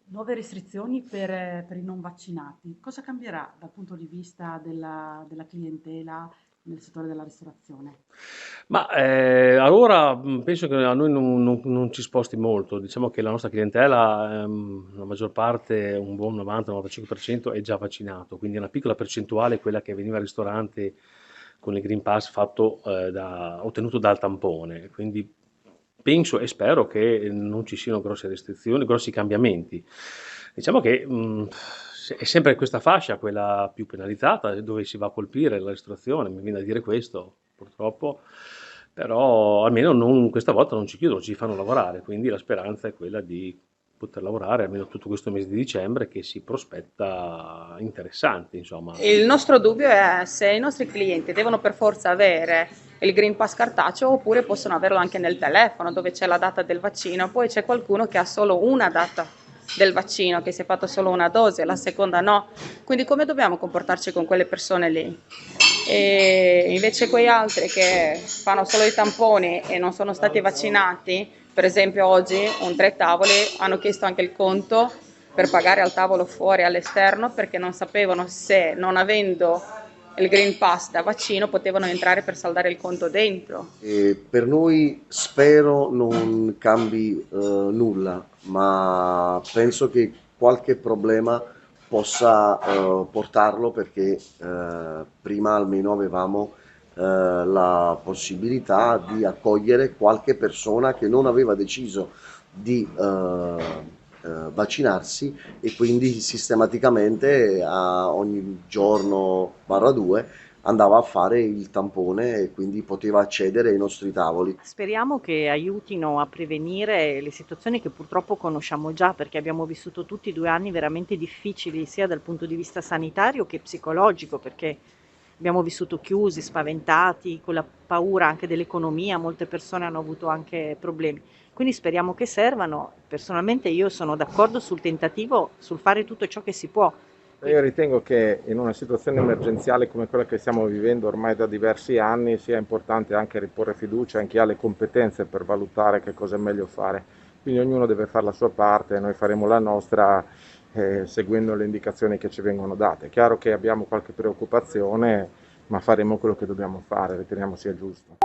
Nuove restrizioni per i non vaccinati. Cosa cambierà dal punto di vista della clientela nel settore della ristorazione? Ma allora penso che a noi non ci sposti molto, diciamo che la nostra clientela, la maggior parte, un buon 90-95% è già vaccinato, quindi una piccola percentuale è quella che veniva al ristorante con il Green Pass ottenuto dal tampone, quindi penso e spero che non ci siano grosse restrizioni, grossi cambiamenti. Diciamo che è sempre questa fascia quella più penalizzata, dove si va a colpire la ristorazione, mi viene da dire questo, purtroppo, però almeno questa volta non ci chiudono, ci fanno lavorare, quindi la speranza è quella di poter lavorare almeno tutto questo mese di dicembre che si prospetta interessante, insomma. Il nostro dubbio è se i nostri clienti devono per forza avere il Green Pass cartaceo oppure possono averlo anche nel telefono dove c'è la data del vaccino, poi c'è qualcuno che ha solo una data del vaccino, che si è fatto solo una dose, la seconda no. Quindi come dobbiamo comportarci con quelle persone lì? E invece quei altri che fanno solo i tamponi e non sono stati vaccinati, per esempio oggi tre tavoli hanno chiesto anche il conto per pagare al tavolo fuori all'esterno perché non sapevano se non avendo il Green Pass da vaccino potevano entrare per saldare il conto dentro. Per noi spero non cambi nulla, ma penso che qualche problema possa portarlo perché prima almeno avevamo la possibilità di accogliere qualche persona che non aveva deciso di vaccinarsi e quindi sistematicamente a ogni giorno barra due andava a fare il tampone e quindi poteva accedere ai nostri tavoli. Speriamo che aiutino a prevenire le situazioni che purtroppo conosciamo già, perché abbiamo vissuto tutti 2 anni veramente difficili, sia dal punto di vista sanitario che psicologico, perché abbiamo vissuto chiusi, spaventati, con la paura anche dell'economia, molte persone hanno avuto anche problemi. Quindi speriamo che servano. Personalmente io sono d'accordo sul tentativo, sul fare tutto ciò che si può. Io ritengo che in una situazione emergenziale come quella che stiamo vivendo ormai da diversi anni sia importante anche riporre fiducia in chi ha le competenze per valutare che cosa è meglio fare. Quindi ognuno deve fare la sua parte, noi faremo la nostra seguendo le indicazioni che ci vengono date. È chiaro che abbiamo qualche preoccupazione, ma faremo quello che dobbiamo fare, riteniamo sia giusto.